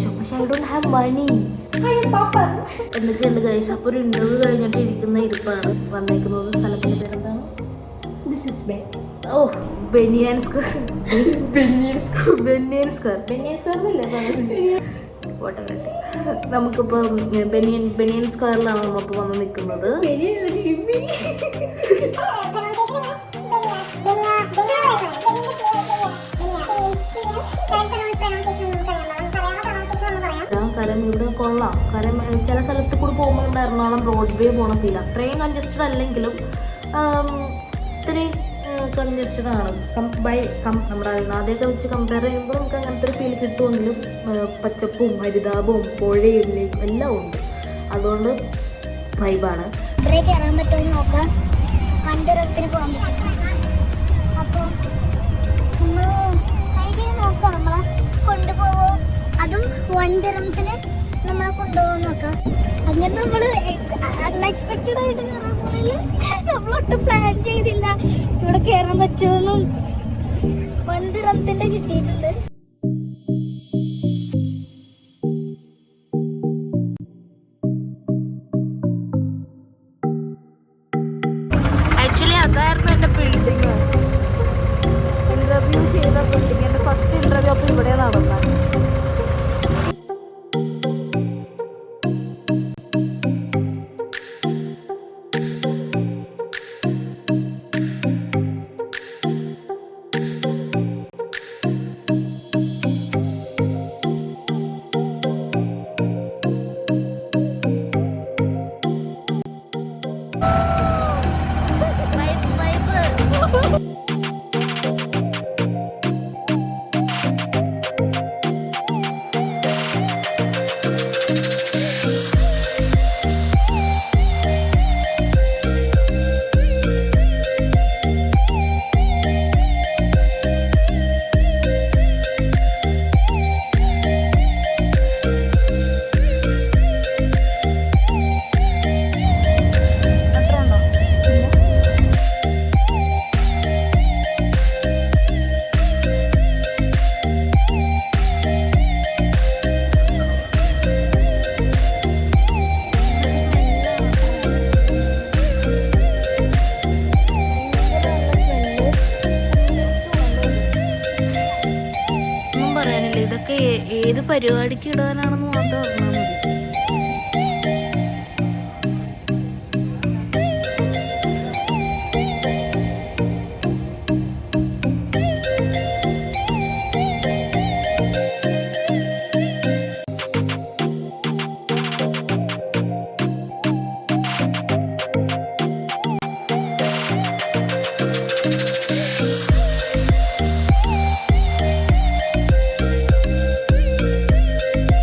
അത്യാവശ്യം. പക്ഷെ I don't have money. എന്തൊക്കെയുണ്ട് ഗൈസ്? അപ്പോൾ ഒരു ഇൻ്റർവ്യൂ കഴിഞ്ഞിട്ട് ഇരിക്കുന്ന ഇരിപ്പാണ് വന്നേക്കുന്നത്. സ്ഥലത്തിൻ്റെ പേരെന്താണ്? ഓ, ബെനിയൻ സ്ക്വയർ. നമുക്കിപ്പോൾ ബെനിയൻ സ്ക്വയറിലാണ് നമ്മളിപ്പോൾ വന്ന് നിൽക്കുന്നത്. കാര്യം ഇവിടെ കൊള്ളാം. കാര്യം ചില സ്ഥലത്ത് കൂടി പോകുമ്പോൾ നമ്മുടെ എറണാകുളം ബ്രോഡ്വേ പോകണ ഫീൽ. അത്രയും കൺജസ്റ്റഡ് അല്ലെങ്കിലും ഇത്തിരി കൺജസ്റ്റഡ് ആണ്. നമ്മുടെ ആദ്യമൊക്കെ വെച്ച് കമ്പയർ ചെയ്യുമ്പോൾ നമുക്ക് അങ്ങനത്തെ ഒരു ഫീൽ കിട്ടുമെങ്കിലും പച്ചപ്പും ഹരിതാപവും പുഴയും എല്ലാം ഉണ്ട്. അതുകൊണ്ട് വൈബാണ്. കയറാൻ പറ്റുമോ നോക്കാം. വണ്ടിറത്തിന് പോകാൻ പറ്റും. അപ്പോൾ നമ്മൾ നോക്കാം നമ്മളെ കൊണ്ടുപോകോ, അതും വണ്ടിറത്തിന് നമ്മളെ കൊണ്ടുപോകാൻ നോക്കാം. അങ്ങനെ നമ്മൾ അൺഎക്സ്പെക്റ്റഡ് ആയിട്ട് കയറാൻ പോയാൽ നമ്മളൊട്ടും പ്ലാൻ ചെയ്തില്ല ഇവിടെ കയറാൻ പറ്റുമെന്നും വണ്ടിറത്തിന്റെ കിട്ടിയിട്ടുണ്ട്. ആക്ച്വലി അതായിരുന്നു എൻ്റെ ബിൽഡിങ്. ഇൻ്റർവ്യൂ ചെയ്ത ബിൽഡിങ്. എൻ്റെ ഫസ്റ്റ് ഇൻ്റർവ്യൂ അപ്പോൾ ഇവിടെ നടന്നത്. ഇതൊക്കെ ഏത് പരിപാടിക്ക് ഇടാനാണെന്ന് മാത്രം അറിഞ്ഞാൽ മതി.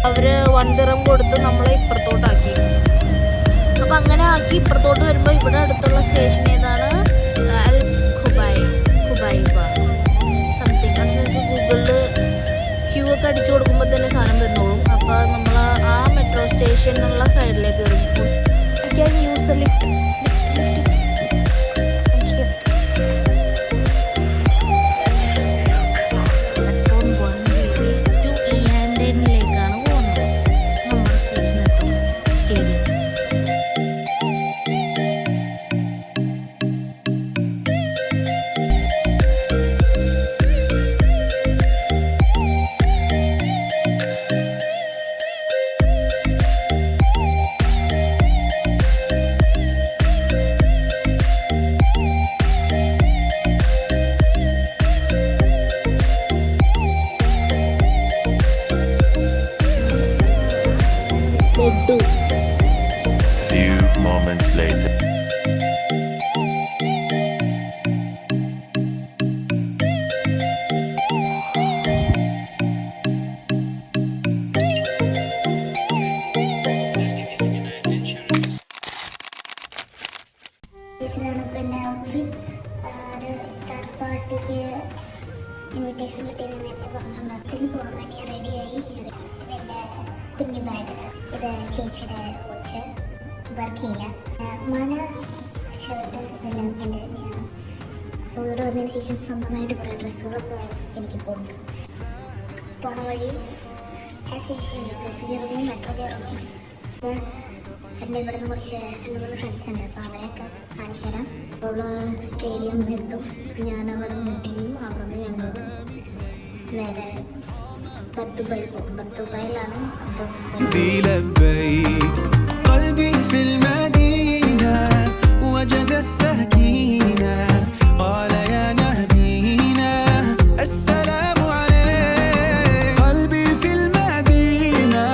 അവര് വണ്ടിറം കൊടുത്ത് നമ്മളെ ഇപ്പുറത്തോട്ടാക്കി. അപ്പം അങ്ങനെ ആക്കി ഇപ്പുറത്തോട്ട് വരുമ്പോൾ ഇവിടെ അടുത്തുള്ള സ്റ്റേഷൻ ഏതാണ്? അൽ ഖുബൈബ സംതിങ്. അത് നിങ്ങൾക്ക് ഗൂഗിളിൽ ക്യൂ ഒക്കെ അടിച്ചു കൊടുക്കുമ്പോൾ തന്നെ സാധനം വരുന്നോളും. അപ്പോൾ നമ്മൾ ആ മെട്രോ സ്റ്റേഷനുള്ള സൈഡിലേക്ക് വരും. You can use the lift. Few moments later. Invitation കിട്ടിയത് നേരത്തെ പറഞ്ഞിട്ടുണ്ടായിരുന്നു. പോകാൻ വേണ്ടി റെഡിയായി. എൻ്റെ കുഞ്ഞു ബാഗ്, ഇത് ചേച്ചിയുടെ കോച്ച് വർക്ക് ചെയ്യില്ല. മല ഷർട്ട് ഇതെല്ലാം എൻ്റെ തന്നെയാണ്. സോ ഇവിടെ വന്നതിന് ശേഷം സ്വന്തമായിട്ട് കുറേ ഡ്രസ്സുകളൊക്കെ എനിക്കിപ്പോൾ ഉണ്ട്. പോണ വഴി ആസ് യൂഷ്വൽ ബസ് കയറുകയും മെട്രോ കയറുകയും ഇത് എൻ്റെ ഇവിടുന്ന് കുറച്ച് 2-3 ഫ്രണ്ട്സ് ഉണ്ട്. അപ്പോൾ അവരെയൊക്കെ കാണിച്ചു തരാം. അപ്പോൾ സ്റ്റേഡിയം എത്തും. ഞാൻ അവിടെ മുട്ടിയും അവിടെ നിന്ന് ഞങ്ങൾ നേരെ ബർദുബായിൽ പോകും. ബർദുബായിലാണ് قلبي في المدينة وجد السكينة قال يا نبينا السلام عليك. قلبي في المدينة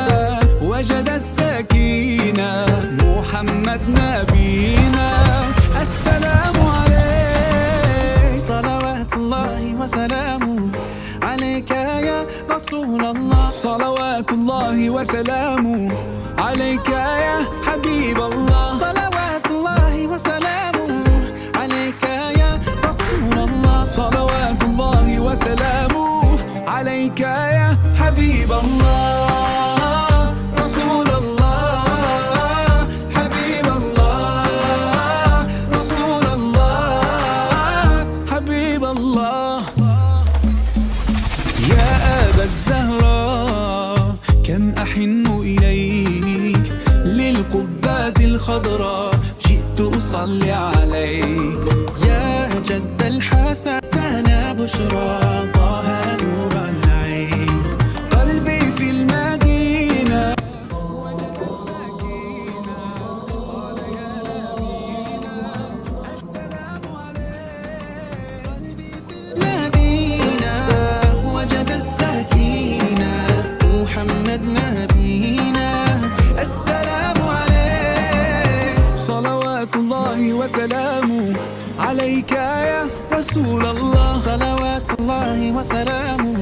وجد السكينة محمد نبينا السلام عليك. صلوات الله وسلامه عليك يا رسول الله. صلوات الله وسلامه عليك يا حبيب الله. صلوات الله وسلامه عليك يا رسول الله. صلوات الله وسلامه عليك يا حبيب الله. رسول الله حبيب الله. رسول الله حبيب الله. يا أبا الزهراء كم أحن إليك للقبات الخضراء جئت أصلي عليك. يا جد الحسن أنا بشرى طه نور العين. قلبي في المدينة وجد السكينة قال يا نبينا السلام عليك. قلبي في المدينة وجد السكينة محمد نبينا السلام عليك. صلوات الله وسلامه عليك يا رسول الله. صلوات الله وسلامه